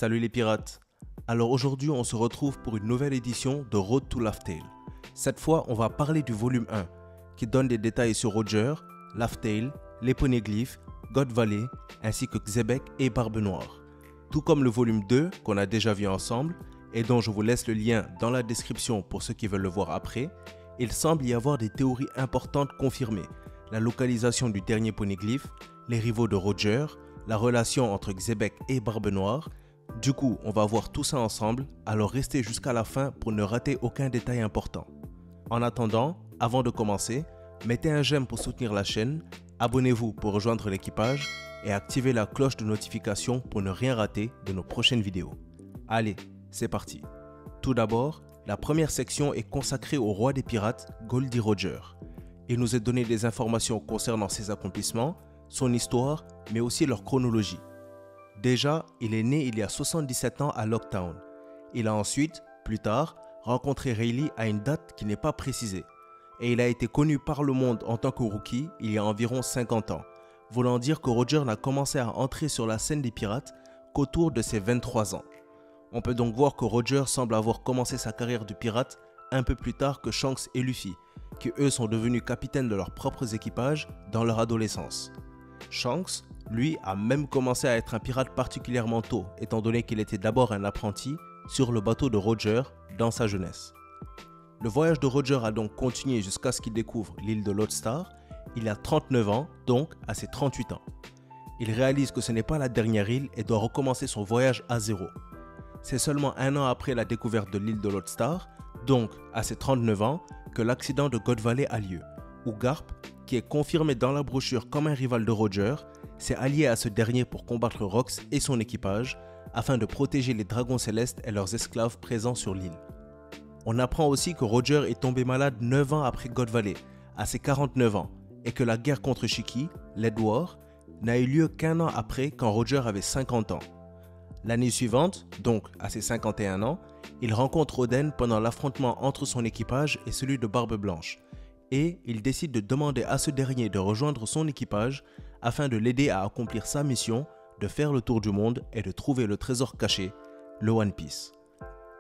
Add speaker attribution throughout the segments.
Speaker 1: Salut les pirates. Alors aujourd'hui on se retrouve pour une nouvelle édition de Road to Laugh Tale. Cette fois on va parler du volume 1 qui donne des détails sur Roger, Laugh Tale, les poneglyphes, God Valley ainsi que Xebec et Barbe Noire. Tout comme le volume 2 qu'on a déjà vu ensemble et dont je vous laisse le lien dans la description pour ceux qui veulent le voir après, il semble y avoir des théories importantes confirmées. La localisation du dernier poneglyphe, les rivaux de Roger, la relation entre Xebec et Barbe Noire. Du coup, on va voir tout ça ensemble, alors restez jusqu'à la fin pour ne rater aucun détail important. En attendant, avant de commencer, mettez un j'aime pour soutenir la chaîne, abonnez-vous pour rejoindre l'équipage et activez la cloche de notification pour ne rien rater de nos prochaines vidéos. Allez, c'est parti. Tout d'abord, la première section est consacrée au roi des pirates, Goldie Roger. Il nous est donné des informations concernant ses accomplissements, son histoire, mais aussi leur chronologie. Déjà, il est né il y a 77 ans à Locktown. Il a ensuite, plus tard, rencontré Rayleigh à une date qui n'est pas précisée. Et il a été connu par le monde en tant que rookie il y a environ 50 ans, voulant dire que Roger n'a commencé à entrer sur la scène des pirates qu'autour de ses 23 ans. On peut donc voir que Roger semble avoir commencé sa carrière de pirate un peu plus tard que Shanks et Luffy, qui eux sont devenus capitaines de leurs propres équipages dans leur adolescence. Shanks, lui, a même commencé à être un pirate particulièrement tôt, étant donné qu'il était d'abord un apprenti sur le bateau de Roger dans sa jeunesse. Le voyage de Roger a donc continué jusqu'à ce qu'il découvre l'île de Lodestar. Il a 39 ans, donc à ses 38 ans. Il réalise que ce n'est pas la dernière île et doit recommencer son voyage à zéro. C'est seulement un an après la découverte de l'île de Lodestar, donc à ses 39 ans, que l'accident de God Valley a lieu, où Garp, qui est confirmé dans la brochure comme un rival de Roger, s'est allié à ce dernier pour combattre Rox et son équipage, afin de protéger les dragons célestes et leurs esclaves présents sur l'île. On apprend aussi que Roger est tombé malade 9 ans après God Valley, à ses 49 ans, et que la guerre contre Shiki, l'Edward, n'a eu lieu qu'un an après quand Roger avait 50 ans. L'année suivante, donc à ses 51 ans, il rencontre Oden pendant l'affrontement entre son équipage et celui de Barbe Blanche, et il décide de demander à ce dernier de rejoindre son équipage afin de l'aider à accomplir sa mission de faire le tour du monde et de trouver le trésor caché, le One Piece.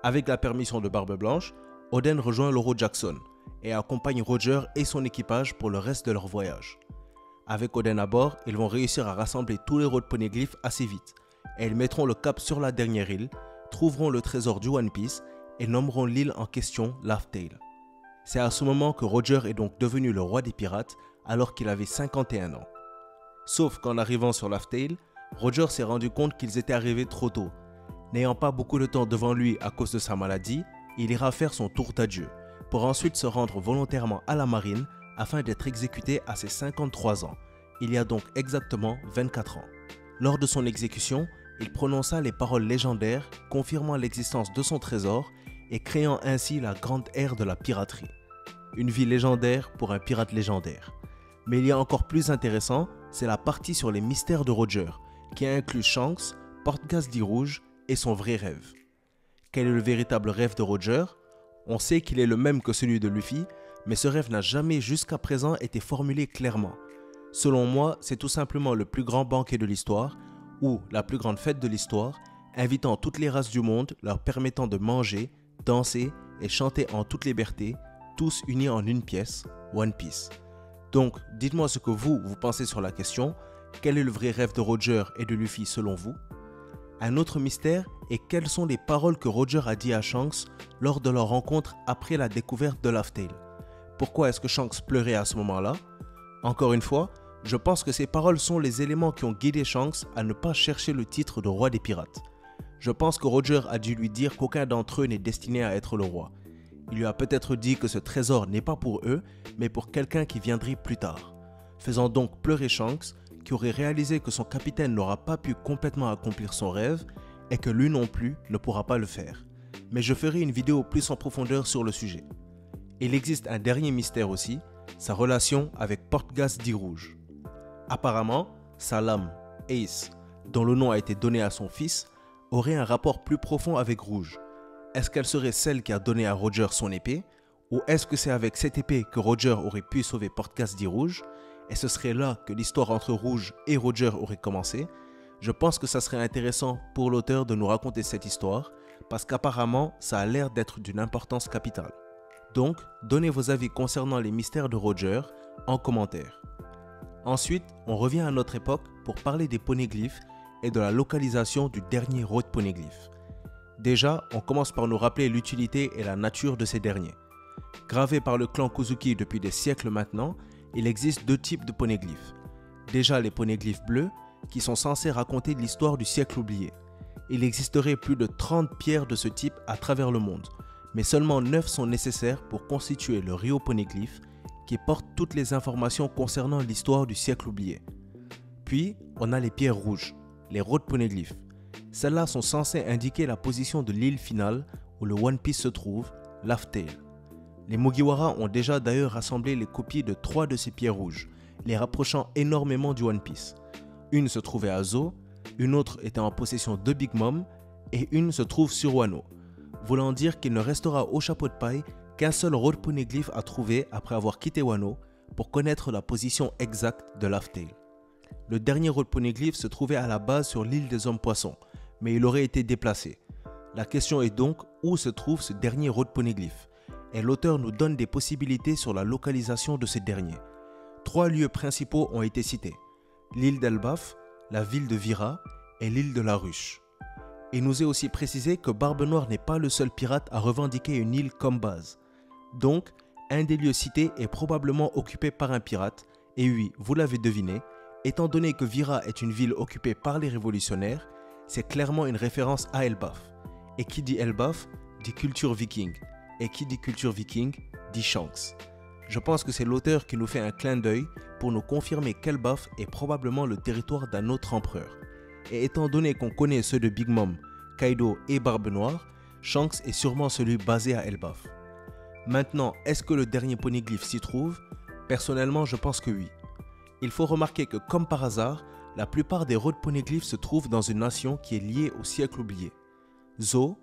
Speaker 1: Avec la permission de Barbe Blanche, Oden rejoint Loro Jackson et accompagne Roger et son équipage pour le reste de leur voyage. Avec Oden à bord, ils vont réussir à rassembler tous les héros de poneglyphes assez vite et ils mettront le cap sur la dernière île, trouveront le trésor du One Piece et nommeront l'île en question Laugh Tale. C'est à ce moment que Roger est donc devenu le roi des pirates alors qu'il avait 51 ans. Sauf qu'en arrivant sur Laugh Tale, Roger s'est rendu compte qu'ils étaient arrivés trop tôt. N'ayant pas beaucoup de temps devant lui à cause de sa maladie, il ira faire son tour d'adieu, pour ensuite se rendre volontairement à la marine afin d'être exécuté à ses 53 ans, il y a donc exactement 24 ans. Lors de son exécution, il prononça les paroles légendaires confirmant l'existence de son trésor et créant ainsi la grande ère de la piraterie. Une vie légendaire pour un pirate légendaire. Mais il y a encore plus intéressant, c'est la partie sur les mystères de Roger, qui inclut Shanks, Portgas dit Rouge et son vrai rêve. Quel est le véritable rêve de Roger? On sait qu'il est le même que celui de Luffy, mais ce rêve n'a jamais jusqu'à présent été formulé clairement. Selon moi, c'est tout simplement le plus grand banquet de l'histoire, ou la plus grande fête de l'histoire, invitant toutes les races du monde, leur permettant de manger, danser et chanter en toute liberté, tous unis en une pièce, One Piece. Donc, dites-moi ce que vous pensez sur la question. Quel est le vrai rêve de Roger et de Luffy selon vous? Un autre mystère est quelles sont les paroles que Roger a dit à Shanks lors de leur rencontre après la découverte de Laugh Tale. Pourquoi est-ce que Shanks pleurait à ce moment-là? Encore une fois, je pense que ces paroles sont les éléments qui ont guidé Shanks à ne pas chercher le titre de roi des pirates. Je pense que Roger a dû lui dire qu'aucun d'entre eux n'est destiné à être le roi. Il lui a peut-être dit que ce trésor n'est pas pour eux, mais pour quelqu'un qui viendrait plus tard. Faisant donc pleurer Shanks, qui aurait réalisé que son capitaine n'aura pas pu complètement accomplir son rêve et que lui non plus ne pourra pas le faire. Mais je ferai une vidéo plus en profondeur sur le sujet. Il existe un dernier mystère aussi, sa relation avec Portgas dit Rouge. Apparemment, sa lame, Ace, dont le nom a été donné à son fils, aurait un rapport plus profond avec Rouge. Est-ce qu'elle serait celle qui a donné à Roger son épée? Ou est-ce que c'est avec cette épée que Roger aurait pu sauver Portgas dit Rouge? Et ce serait là que l'histoire entre Rouge et Roger aurait commencé? Je pense que ça serait intéressant pour l'auteur de nous raconter cette histoire parce qu'apparemment ça a l'air d'être d'une importance capitale. Donc, donnez vos avis concernant les mystères de Roger en commentaire. Ensuite, on revient à notre époque pour parler des poneglyphes et de la localisation du dernier road poneglyph. Déjà, on commence par nous rappeler l'utilité et la nature de ces derniers. Gravés par le clan Kuzuki depuis des siècles maintenant, il existe deux types de poneglyphes. Déjà les poneglyphes bleus, qui sont censés raconter l'histoire du siècle oublié. Il existerait plus de 30 pierres de ce type à travers le monde, mais seulement 9 sont nécessaires pour constituer le Ryo Poneglyph, qui porte toutes les informations concernant l'histoire du siècle oublié. Puis, on a les pierres rouges, les Road Poneglyphs. Celles-là sont censées indiquer la position de l'île finale où le One Piece se trouve, Laugh Tale. Les Mugiwara ont déjà d'ailleurs rassemblé les copies de 3 de ces pierres rouges, les rapprochant énormément du One Piece. Une se trouvait à Zou, une autre était en possession de Big Mom et une se trouve sur Wano, voulant dire qu'il ne restera au chapeau de paille qu'un seul Road Poneglyph à trouver après avoir quitté Wano pour connaître la position exacte de Laugh Tale. Le dernier Road Poneglyph se trouvait à la base sur l'île des Hommes-Poissons, mais il aurait été déplacé. La question est donc où se trouve ce dernier Road Poneglyph, et l'auteur nous donne des possibilités sur la localisation de ces derniers. 3 lieux principaux ont été cités, l'île d'Elbaf, la ville de Vira et l'île de la Ruche. Il nous est aussi précisé que Barbe Noire n'est pas le seul pirate à revendiquer une île comme base. Donc, un des lieux cités est probablement occupé par un pirate, et oui, vous l'avez deviné, étant donné que Vira est une ville occupée par les révolutionnaires, c'est clairement une référence à Elbaf. Et qui dit Elbaf, dit culture viking, et qui dit culture viking, dit Shanks. Je pense que c'est l'auteur qui nous fait un clin d'œil pour nous confirmer qu'Elbaf est probablement le territoire d'un autre empereur. Et étant donné qu'on connaît ceux de Big Mom, Kaido et Barbe Noire, Shanks est sûrement celui basé à Elbaf. Maintenant, est-ce que le dernier poneglyphe s'y trouve? Personnellement, je pense que oui. Il faut remarquer que comme par hasard, la plupart des road poneglyphs se trouvent dans une nation qui est liée au siècle oublié. Zou,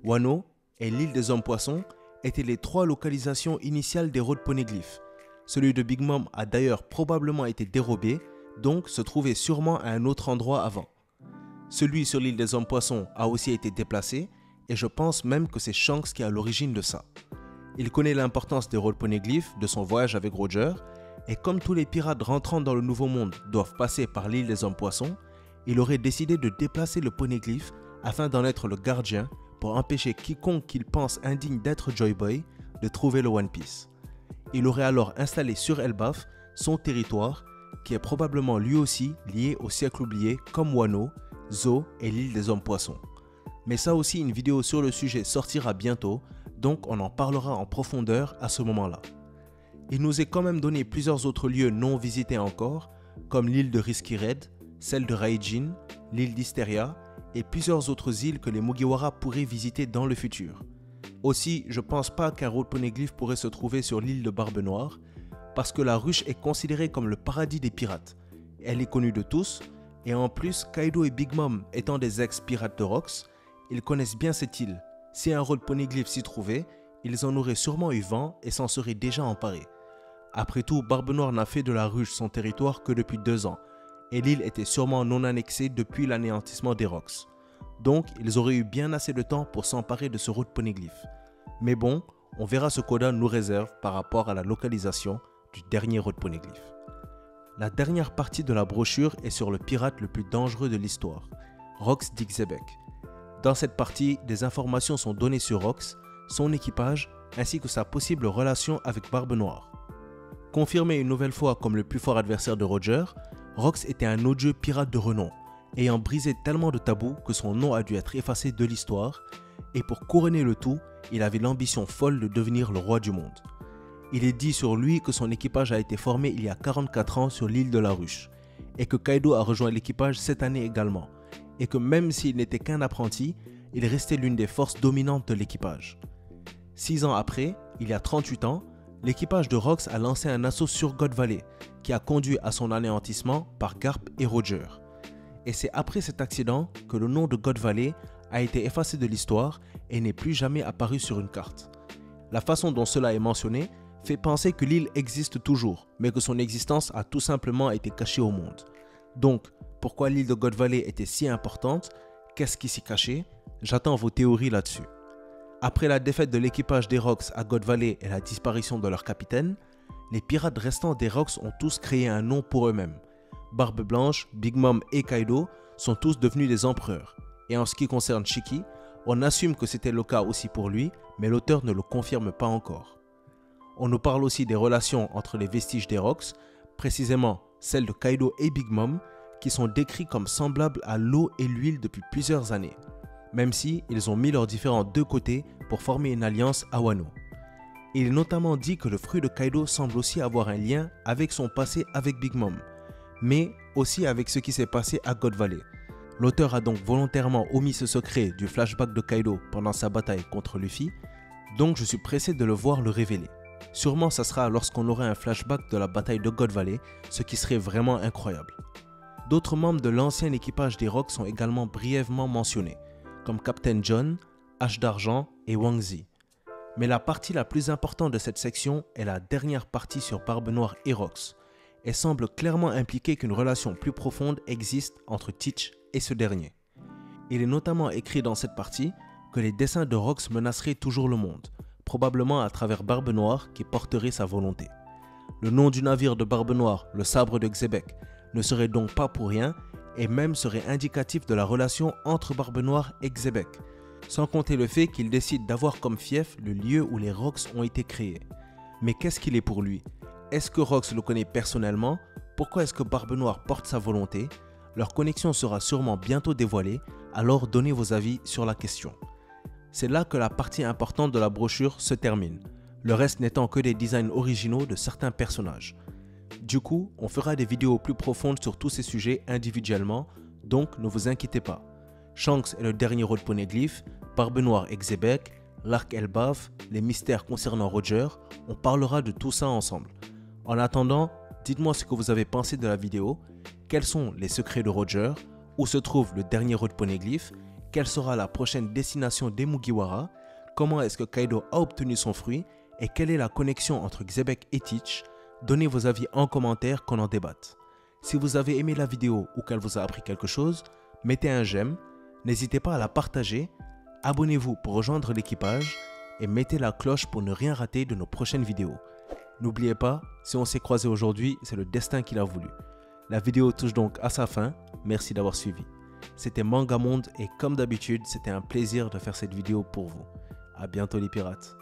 Speaker 1: Wano et l'île des Hommes-Poissons étaient les 3 localisations initiales des road poneglyphs. Celui de Big Mom a d'ailleurs probablement été dérobé, donc se trouvait sûrement à un autre endroit avant. Celui sur l'île des Hommes-Poissons a aussi été déplacé, et je pense même que c'est Shanks qui est à l'origine de ça. Il connaît l'importance des road poneglyphs de son voyage avec Roger, et comme tous les pirates rentrant dans le Nouveau Monde doivent passer par l'île des Hommes-Poissons, il aurait décidé de déplacer le poneglyph afin d'en être le gardien pour empêcher quiconque qu'il pense indigne d'être Joy Boy de trouver le One Piece. Il aurait alors installé sur Elbaf son territoire, qui est probablement lui aussi lié au siècle oublié comme Wano, Zou et l'île des Hommes-Poissons. Mais ça aussi, une vidéo sur le sujet sortira bientôt, donc on en parlera en profondeur à ce moment-là. Il nous est quand même donné plusieurs autres lieux non visités encore, comme l'île de Risky Red, celle de Raijin, l'île d'Hysteria et plusieurs autres îles que les Mugiwara pourraient visiter dans le futur. Aussi, je pense pas qu'un road poneglyph pourrait se trouver sur l'île de Barbe Noire, parce que la ruche est considérée comme le paradis des pirates. Elle est connue de tous, et en plus, Kaido et Big Mom étant des ex-pirates de Rocks, ils connaissent bien cette île. Si un road poneglyph s'y trouvait, ils en auraient sûrement eu vent et s'en seraient déjà emparés. Après tout, Barbe Noire n'a fait de la ruche son territoire que depuis 2 ans, et l'île était sûrement non annexée depuis l'anéantissement des Rocks. Donc, ils auraient eu bien assez de temps pour s'emparer de ce road poneglyph. Mais bon, on verra ce qu'Oda nous réserve par rapport à la localisation du dernier road poneglyph. La dernière partie de la brochure est sur le pirate le plus dangereux de l'histoire, Rox Dixebeck. Dans cette partie, des informations sont données sur Rox, son équipage, ainsi que sa possible relation avec Barbe Noire. Confirmé une nouvelle fois comme le plus fort adversaire de Roger, Rox était un odieux pirate de renom, ayant brisé tellement de tabous que son nom a dû être effacé de l'histoire, et pour couronner le tout, il avait l'ambition folle de devenir le roi du monde. Il est dit sur lui que son équipage a été formé il y a 44 ans sur l'île de la Ruche, et que Kaido a rejoint l'équipage cette année également, et que même s'il n'était qu'un apprenti, il restait l'une des forces dominantes de l'équipage. 6 ans après, il y a 38 ans, l'équipage de Rox a lancé un assaut sur God Valley, qui a conduit à son anéantissement par Garp et Roger. Et c'est après cet accident que le nom de God Valley a été effacé de l'histoire et n'est plus jamais apparu sur une carte. La façon dont cela est mentionné fait penser que l'île existe toujours, mais que son existence a tout simplement été cachée au monde. Donc, Pourquoi l'île de God Valley était si importante? Qu'est-ce qui s'y cachait? J'attends vos théories là-dessus. Après la défaite de l'équipage des Rocks à God Valley et la disparition de leur capitaine, les pirates restants des Rocks ont tous créé un nom pour eux-mêmes. Barbe Blanche, Big Mom et Kaido sont tous devenus des empereurs. Et en ce qui concerne Shiki, on assume que c'était le cas aussi pour lui, mais l'auteur ne le confirme pas encore. On nous parle aussi des relations entre les vestiges des Rocks, précisément celles de Kaido et Big Mom, qui sont décrits comme semblables à l'eau et l'huile depuis plusieurs années, même si ils ont mis leurs différents deux côtés pour former une alliance à Wano. Il est notamment dit que le fruit de Kaido semble aussi avoir un lien avec son passé avec Big Mom, mais aussi avec ce qui s'est passé à God Valley. L'auteur a donc volontairement omis ce secret du flashback de Kaido pendant sa bataille contre Luffy, donc je suis pressé de le voir le révéler. Sûrement ça sera lorsqu'on aura un flashback de la bataille de God Valley, ce qui serait vraiment incroyable. D'autres membres de l'ancien équipage des Rocks sont également brièvement mentionnés, comme Captain John, Hache d'Argent et Wang Zi. Mais la partie la plus importante de cette section est la dernière partie sur Barbe Noire et Rocks, et semble clairement impliquer qu'une relation plus profonde existe entre Teach et ce dernier. Il est notamment écrit dans cette partie que les desseins de Rocks menaceraient toujours le monde, probablement à travers Barbe Noire qui porterait sa volonté. Le nom du navire de Barbe Noire, le sabre de Xebec, ne serait donc pas pour rien et même serait indicatif de la relation entre Barbe Noire et Xebec, sans compter le fait qu'il décide d'avoir comme fief le lieu où les Rocks ont été créés. Mais qu'est-ce qu'il est pour lui? Est-ce que Rocks le connaît personnellement? Pourquoi est-ce que Barbe Noire porte sa volonté? Leur connexion sera sûrement bientôt dévoilée, alors donnez vos avis sur la question. C'est là que la partie importante de la brochure se termine, le reste n'étant que des designs originaux de certains personnages. Du coup, on fera des vidéos plus profondes sur tous ces sujets individuellement, donc ne vous inquiétez pas. Shanks est le dernier Road Poneglyph, Barbe Noire et Xebec, l'arc Elbaf, les mystères concernant Roger, on parlera de tout ça ensemble. En attendant, dites-moi ce que vous avez pensé de la vidéo, quels sont les secrets de Roger, où se trouve le dernier Road Poneglyph, quelle sera la prochaine destination des Mugiwara, comment est-ce que Kaido a obtenu son fruit et quelle est la connexion entre Xebec et Teach. Donnez vos avis en commentaire qu'on en débatte. Si vous avez aimé la vidéo ou qu'elle vous a appris quelque chose, mettez un j'aime, n'hésitez pas à la partager, abonnez-vous pour rejoindre l'équipage et mettez la cloche pour ne rien rater de nos prochaines vidéos. N'oubliez pas, si on s'est croisé aujourd'hui, c'est le destin qui l'a voulu. La vidéo touche donc à sa fin, merci d'avoir suivi. C'était Mangamonde et comme d'habitude, c'était un plaisir de faire cette vidéo pour vous. A bientôt les pirates.